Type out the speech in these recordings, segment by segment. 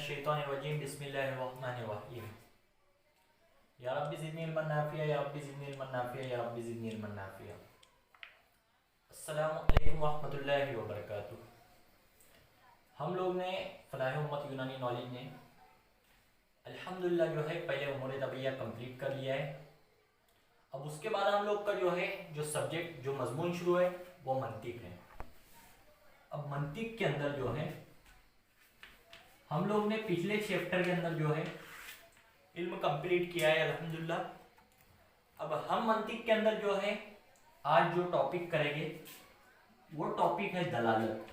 मिनश्शैतानिर्रजीम बिस्मिल्लाहिर्रहमानिर्रहीम। या रब्बी ज़िदनी इल्मन नाफ़िया या रब्बी ज़िदनी इल्मन नाफ़िया या रब्बी ज़िदनी इल्मन नाफ़िया। अस्सलामु अलैकुम वरहमतुल्लाहि वबरकातुहू। हम लोग ने फ़लाह उम्मत यूनानी नॉलेज ने अल्हम्दुलिल्लाह जो है पहले उमूर तबैया कंप्लीट कर लिया है। अब उसके बाद हम लोग का जो सब्जेक्ट जो मजमून शुरू है वो मंतिक है। अब मंतिक के अंदर जो है हम लोग ने पिछले चैप्टर के अंदर जो है इल्म कंप्लीट किया है अल्हम्दुलिल्लाह। अब हम मंतिक के अंदर जो है आज जो टॉपिक करेंगे वो टॉपिक है दलालत।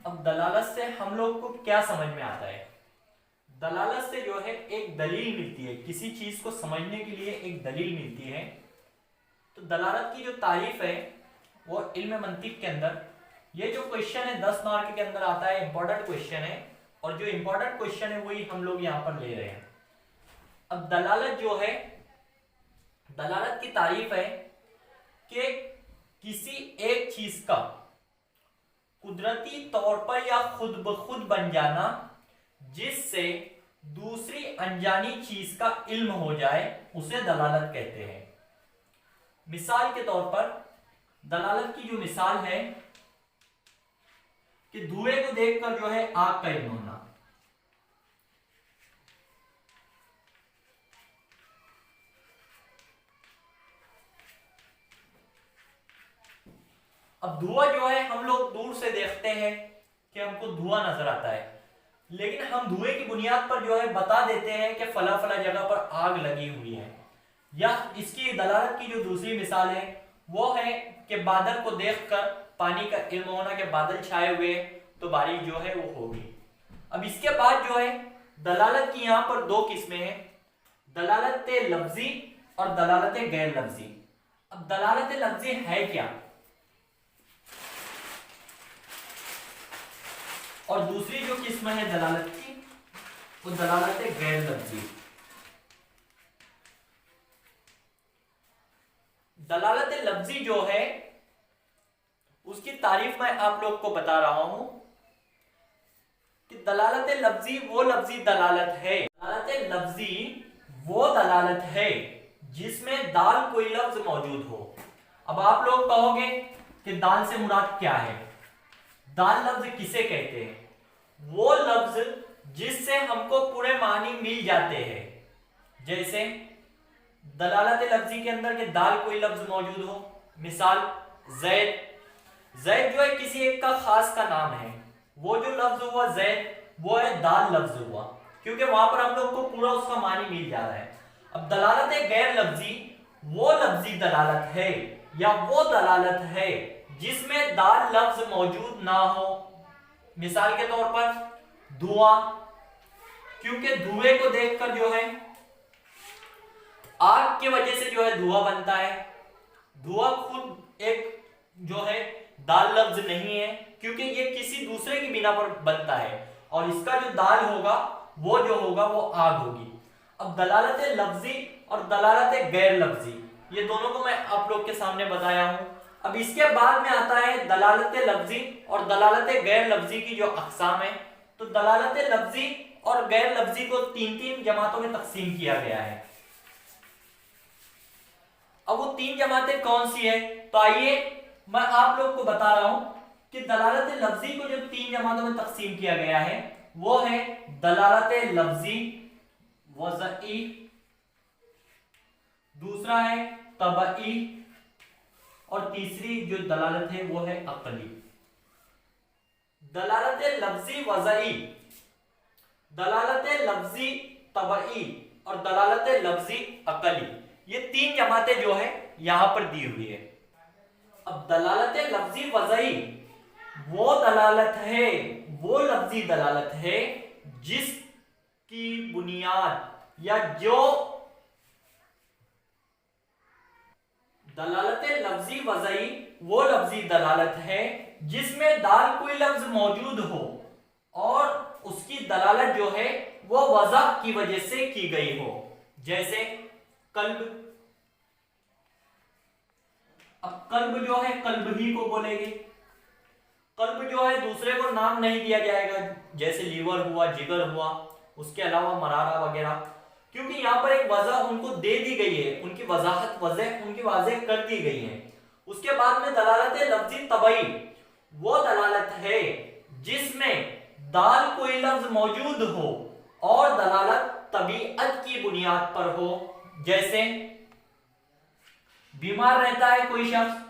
अब दलालत से हम लोग को क्या समझ में आता है? दलालत से जो है एक दलील मिलती है, किसी चीज को समझने के लिए एक दलील मिलती है। तो दलालत की जो तारीफ है वो इल्म मंतिक के अंदर, ये जो क्वेश्चन है 10 मार्क के अंदर आता है, इंपॉर्टेंट क्वेश्चन है और जो इंपॉर्टेंट क्वेश्चन है वही हम लोग यहाँ पर ले रहे हैं। अब दलालत जो है, दलालत की तारीफ है कि किसी एक चीज का कुदरती तौर पर या खुद ब खुद बन जाना जिससे दूसरी अनजानी चीज का इल्म हो जाए उसे दलालत कहते हैं। मिसाल के तौर पर दलालत की जो मिसाल है कि धुएं को देखकर जो है आग का इल्म होना। अब धुआं जो है हम लोग दूर से देखते हैं कि हमको धुआं नजर आता है, लेकिन हम धुएं की बुनियाद पर जो है बता देते हैं कि फला फला जगह पर आग लगी हुई है। या इसकी दलालत की जो दूसरी मिसाल है वो है कि बादल को देखकर पानी का इल्म होना कि बादल छाए हुए तो बारिश जो है वो होगी। अब इसके बाद जो है दलालत की यहां पर दो किस्में हैं, दलालत लफ्जी और दलालत गैर लफ्जी। अब दलालत लफ्जी है क्या और दूसरी जो किस्म है दलालत की वो दलालत गैर लफ्जी। दलालत लफ्जी जो है उसकी तारीफ मैं आप लोग को बता रहा हूं कि दलालत लफ्जी वो लफ्जी दलालत है, दलालत लफ्जी वो दलालत है जिसमें दाल कोई लफ्ज मौजूद हो। अब आप लोग कहोगे कि दाल से मुराद क्या है? दाल लफ्ज किसे कहते हैं? वो लफ्ज जिससे हमको पूरे मानी मिल जाते हैं। जैसे दलालत लफ्जी के अंदर के दाल कोई लफ्ज मौजूद हो, मिसाल जैद, जैद जो है किसी एक का खास का नाम है, वो जो लफ्ज हुआ जैद वो है दाल लफ्ज हुआ, क्योंकि वहां पर हम लोग को पूरा उसका मानी मिल जा रहा है। अब दलालत गैर लफ्जी वो लफ्जी दलालत है या वो दलालत है जिसमें दाल लफ्ज मौजूद ना हो। मिसाल के तौर पर धुआं, क्योंकि धुएं को देखकर जो है आग की वजह से जो है धुआं बनता है। धुआं खुद एक जो है दाल लफ्ज नहीं है, क्योंकि ये किसी दूसरे की बिना पर बनता है और इसका जो दाल होगा वो जो होगा वो आग होगी। अब दलालत लफ्जी और दलालत गैर लफ्जी ये दोनों को मैं आप लोग के सामने बताया हूं। अब इसके बाद में आता है दलालत लफ्जी और दलालत गैर लफ्जी की जो अक़साम है। तो दलालत लफ्जी और गैर लफ्जी को तीन तीन जमातों में तकसीम किया गया है। अब वो तीन जमातें कौन सी है? तो आइए मैं आप लोग को बता रहा हूं कि दलालत लफ्जी को जो तीन जमातों में तकसीम किया गया है वो है दलालत लफ्जी वज़ई, दूसरा है तबई और तीसरी जो दलालत है वो है अक़ली। दलालत लफ्जी वज़ई, दलालत लफ्जी तबई और दलालत लफ्जी अक़ली, ये तीन जमातें जो है यहां पर दी हुई है। अब दलालत लफ्जी वज़ई वो दलालत है, वो लफ्जी दलालत है जिसकी बुनियाद या जो दलालत लफ्जी वज़ई वो लफ्जी दलालत है जिसमें दाल कोई लफ्ज मौजूद हो और उसकी दलालत जो है वो वज़ा की वजह से की गई हो। जैसे कल्ब, अब कल्ब जो है कल्ब ही को बोलेंगे, कल्ब जो है दूसरे को नाम नहीं दिया जाएगा, जैसे लीवर हुआ, जिगर हुआ, उसके अलावा मरारा वगैरह, क्योंकि यहाँ पर एक वजह उनको दे दी गई है, उनकी वजाहत वजह उनकी वाज़ेह कर दी गई है। उसके बाद में दलालत लफ्जी तबई वो दलालत है जिसमें दाल कोई लफ्ज मौजूद हो और दलालत तबीयत की बुनियाद पर हो। जैसे बीमार रहता है कोई शख्स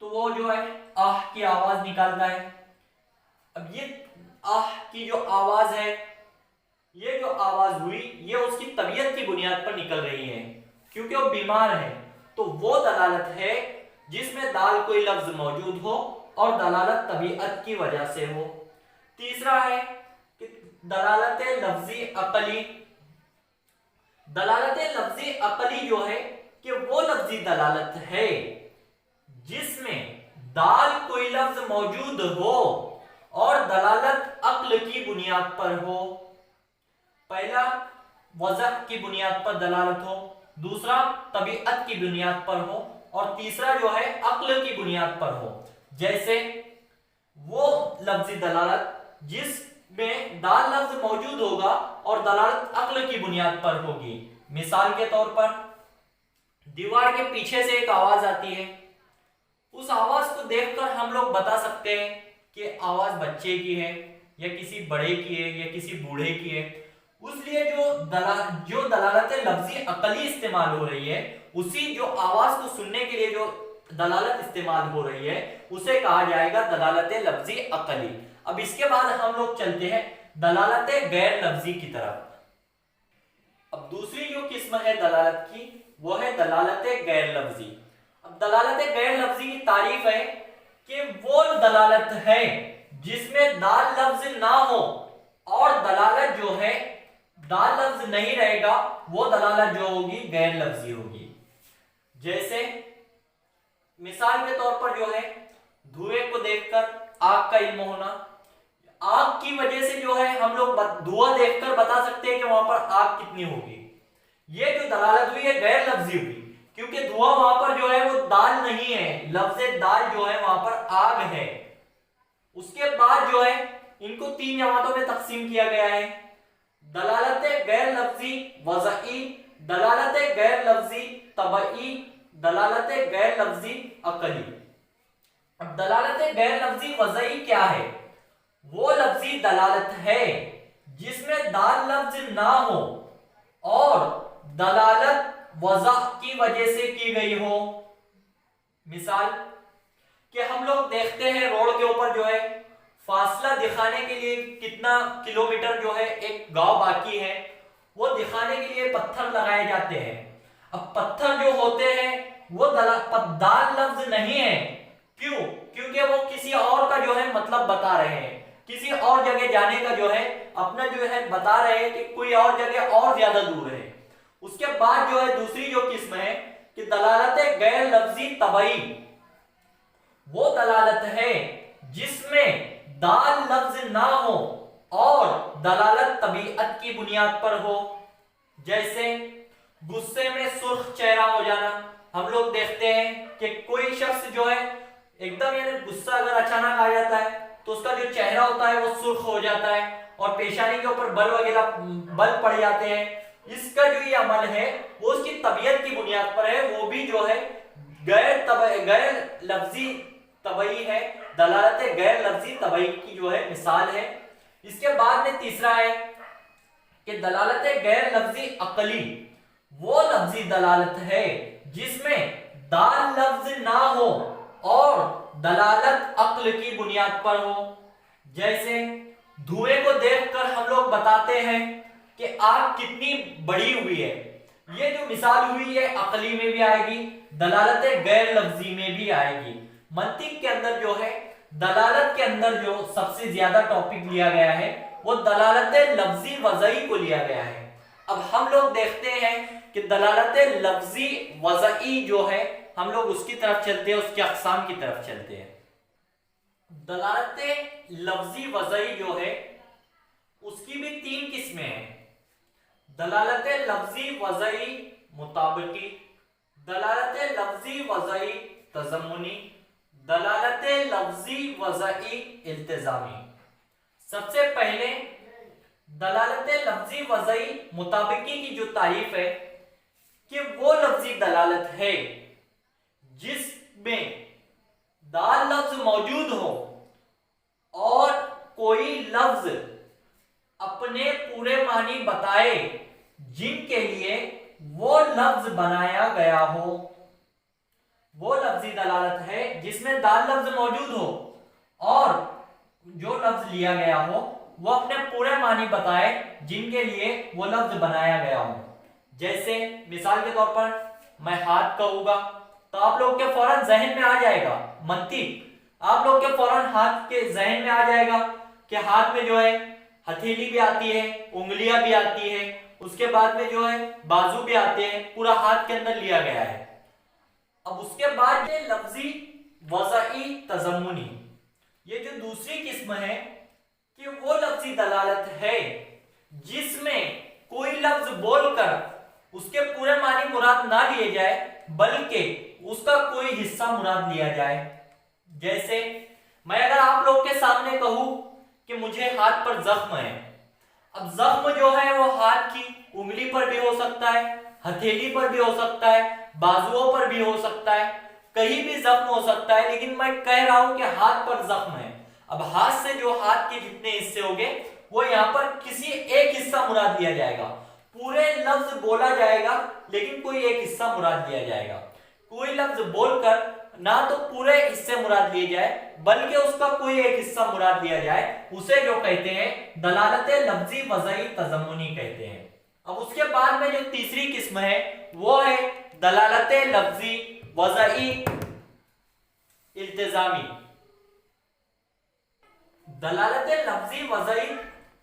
तो वो जो है आह की आवाज निकालता है। अब ये आह की जो आवाज है, ये जो आवाज हुई, ये उसकी तबीयत की बुनियाद पर निकल रही है क्योंकि वो बीमार है। तो वो दलालत है जिसमें दाल कोई लफ्ज मौजूद हो और दलालत तबीयत की वजह से हो। तीसरा है कि दलालत लफ्जी अकली। दलालत लफ्जी अकली जो है कि वो लफ्जी दलालत है जिसमें दाल कोई लफ्ज मौजूद हो और दलालत अक्ल की बुनियाद पर हो। पहला वजह की बुनियाद पर दलालत हो, दूसरा तबीयत की बुनियाद पर हो और तीसरा जो है अक्ल की बुनियाद पर हो। जैसे वो लफ्जी दलालत जिसमें दाल लफ्ज मौजूद होगा और दलालत अक्ल की बुनियाद पर होगी। मिसाल के तौर पर दीवार के पीछे से एक आवाज आती है, उस आवाज को देखकर हम लोग बता सकते हैं कि आवाज बच्चे की है या किसी बड़े की है या किसी बूढ़े की है। उसलिए जो दलालत लफ्जी अकली इस्तेमाल हो रही है, उसी जो आवाज को सुनने के लिए जो दलालत इस्तेमाल हो रही है उसे कहा जाएगा दलालत लफ्जी अकली। अब इसके बाद हम लोग चलते हैं दलालत गैर लफ्जी की तरफ। अब दूसरी जो किस्म है दलालत की वो है दलालत गैर लफ्जी। अब दलालत गैर लफ्जी की तारीफ है कि वो दलालत है जिसमें दाल लफ्ज ना हो और दलालत जो है दाल लफ्ज नहीं रहेगा, वो दलालत जो होगी गैर लफ्जी होगी। जैसे मिसाल के तौर पर जो है धुएं को देखकर आग का इल्म होना। आग की वजह से जो है हम लोग धुआं देखकर बता सकते हैं कि वहां पर आग कितनी होगी। ये जो दलालत हुई है गैर लफ्जी हुई क्योंकि धुआं वहां पर जो है वो दाल नहीं है, लफ्ज दाल जो है वहां पर आग है। उसके बाद जो है इनको तीन जमातों में तकसीम किया गया है, दलालत गैर लफ्जी वज़ई, दलालत गैर लफ्जी तबई, दलालत गैर लफ्जी अकली। अब दलालत गैर लफ्जी वज़ई क्या है? वो लफ्जी दलालत है जिसमें दाल लफ्ज ना हो और दलालत वज़ा की वजह से की गई हो। मिसाल कि हम लोग देखते हैं रोड के ऊपर जो है फासला दिखाने के लिए कितना किलोमीटर जो है एक गांव बाकी है, वो दिखाने के लिए पत्थर लगाए जाते हैं। अब पत्थर जो होते हैं वो दाल लफ्ज नहीं है। क्यों? क्योंकि वो किसी और का जो है मतलब बता रहे हैं, किसी और जगह जाने का जो है अपना जो है बता रहे हैं कि कोई और जगह और ज्यादा दूर है। उसके बाद जो है दूसरी जो किस्म है कि दलालत गैर लफ्जी तबई, वो दलालत है जिसमें दाल लफ्ज ना हो और दलालत तबीयत की बुनियाद पर हो। जैसे गुस्से में सुर्ख चेहरा हो जाना। हम लोग देखते हैं कि कोई शख्स जो है एकदम यानी गुस्सा अगर अचानक आ जाता है तो उसका जो चेहरा होता है वो सुर्ख हो जाता है और पेशानी के ऊपर बल वगैरह बल पड़ जाते हैं। इसका जो ये अमल है वो उसकी तबीयत की बुनियाद पर है, वो भी जो है गैर लफ्जी तबई है, दलालत गैर लफ्जी तबई की जो है मिसाल है। इसके बाद में तीसरा है कि दलालत गैर लफ्जी अकली, वो लफ्जी दलालत है जिसमें दाल लफ्ज ना हो और दलालत अक्ल की बुनियाद पर हो। जैसे धुएं को देखकर हम लोग बताते हैं कि आग कितनी बड़ी हुई है। ये जो मिसाल हुई है अकली में भी आएगी, दलालत गैर लफ्जी में भी आएगी। मंतिक के अंदर जो है दलालत के अंदर जो सबसे ज्यादा टॉपिक लिया गया है वो दलालत लफ्जी वज़ई को लिया गया है। अब हम लोग देखते हैं कि दलालत लफ्जी वज़ई जो है हम लोग उसकी तरफ चलते हैं, उसके अक़साम की तरफ चलते हैं। दलालत लफ्जी वज़ई जो है उसकी भी तीन किस्में हैं। दलालत लफ्जी वज़ई मुताबिकी, दलालत लफ्जी वज़ई तज़म्मुनी, दलालत लफ्जी वज़ई इल्तिज़ामी। सबसे पहले दलालत लफ्जी वज़ई मुताबिकी की जो तारीफ है कि वो लफ्जी दलालत है जिसमें दाल लफ्ज मौजूद हो और कोई लफ्ज अपने पूरे मानी बताए जिनके लिए वो लफ्ज बनाया गया हो। वो लफ्जी दलालत है जिसमें दाल लफ्ज मौजूद हो और जो लफ्ज लिया गया हो वो अपने पूरे मानी बताए जिनके लिए वो लफ्ज बनाया गया हो। जैसे मिसाल के तौर पर मैं हाथ कहूंगा तो आप लोग के फौरन जहन में आ जाएगा मंतिक, आप लोग के फौरन हाथ के जहन में आ जाएगा कि हाथ में जो है हथेली भी आती है, उंगलियां भी आती है, उसके बाद में जो है बाजू भी आते हैं, पूरा हाथ के अंदर लिया गया है। अब उसके बाद ये लफ्जी वज़ई तज़म्मुनी, ये जो दूसरी किस्म है कि वो लफ्जी दलालत है जिसमें कोई लफ्ज बोलकर उसके पूरे मानी मुराद ना लिए जाए बल्कि उसका कोई हिस्सा मुराद लिया जाए। जैसे मैं अगर आप लोग के सामने कहूं कि मुझे हाथ पर जख्म है, अब जख्म जो है वो हाथ की उंगली पर भी हो सकता है, हथेली पर भी हो सकता है, बाजुओं पर भी हो सकता है, कहीं भी जख्म हो सकता है, लेकिन मैं कह रहा हूं कि हाथ पर जख्म है। अब हाथ से जो हाथ के जितने हिस्से होंगे वो यहाँ पर किसी एक हिस्सा मुराद लिया जाएगा, पूरे लफ्ज बोला जाएगा लेकिन कोई एक हिस्सा मुराद लिया जाएगा। कोई लफ्ज बोलकर ना तो पूरे हिस्से मुराद लिए जाए बल्कि उसका कोई एक हिस्सा मुराद लिया जाए, उसे जो कहते हैं दलालत लफ्जी वज़ई तज़म्मुनी कहते हैं। अब उसके बाद में जो तीसरी किस्म है वो है दलालत लफ्जी वज़ई इल्तिज़ामी। दलालत लफ्जी वज़ई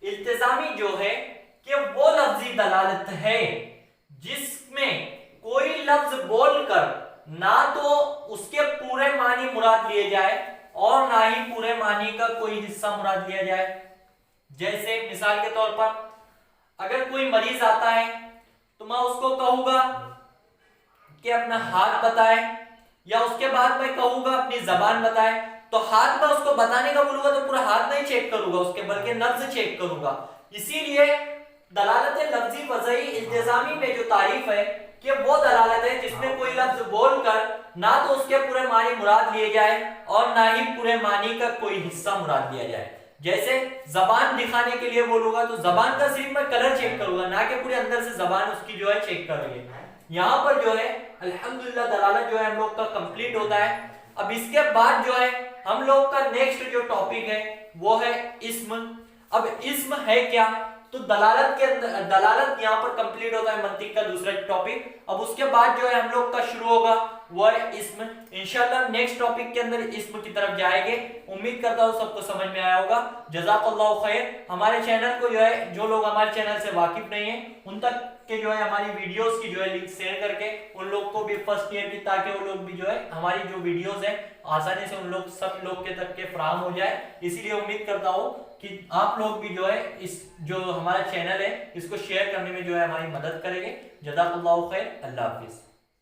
इल्तिज़ामी जो है कि वो लफ्जी दलालत है जिसमें कोई लफ्ज बोलकर ना तो उसके पूरे मानी मुराद लिए जाए और ना ही पूरे मानी का कोई हिस्सा मुराद लिया जाए। जैसे मिसाल के तौर पर अगर कोई मरीज आता है तो मैं उसको कहूंगा कि अपना हाथ बताए, या उसके बाद मैं कहूंगा अपनी जबान बताए, तो हाथ में उसको बताने का बोलूंगा तो पूरा हाथ नहीं चेक करूंगा उसके, बल्कि लफ्ज चेक करूंगा। इसीलिए दलालत लफ्जी वज़ई इल्तिज़ामी में जो तारीफ है कि वो दलालत है जिसमें कोई लफ्ज बोलकर ना तो उसके पूरे मानी मुराद लिए जाए और ना ही पूरे मानी का कोई हिस्सा मुराद लिया जाए। जैसे जबान दिखाने के लिए बोलूंगा तो जबान का सिर्फ मैं कलर चेक करूंगा, ना कि पूरे अंदर से जबान उसकी जो है चेक करेंगे। यहाँ पर जो है अल्हम्दुलिल्लाह दलालत जो है हम लोग का कंप्लीट होता है। अब इसके बाद जो है हम लोग का नेक्स्ट जो टॉपिक है वो है इस्म। अब इस्म है क्या, तो दलालत के अंदर दलालत यहाँ पर कंप्लीट होता है मंतिक का दूसरा टॉपिक। अब उसके बाद जो है हम लोग का शुरू होगा वो है इस्म। इंशाल्लाह नेक्स्ट टॉपिक के अंदर इस्म की तरफ जाएंगे। उम्मीद करता हूँ सबको समझ में आया होगा। जज़ाकल्लाहु खैर। हमारे चैनल को जो है जो लोग हमारे चैनल से वाकिफ नहीं है उन तक के जो है हमारी वीडियोस की जो है लिंक शेयर करके उन लोग को भी फर्स्ट ईयर की, ताकि वो लोग भी जो है हमारी जो वीडियोस है आसानी से उन लोग सब लोग के तक के फराहम हो जाए। इसीलिए उम्मीद करता हूँ कि आप लोग भी जो है इस जो हमारा चैनल है इसको शेयर करने में जो है हमारी मदद करेंगे। जज़ाकल्लाहु खैर। अल्लाह हाफिज।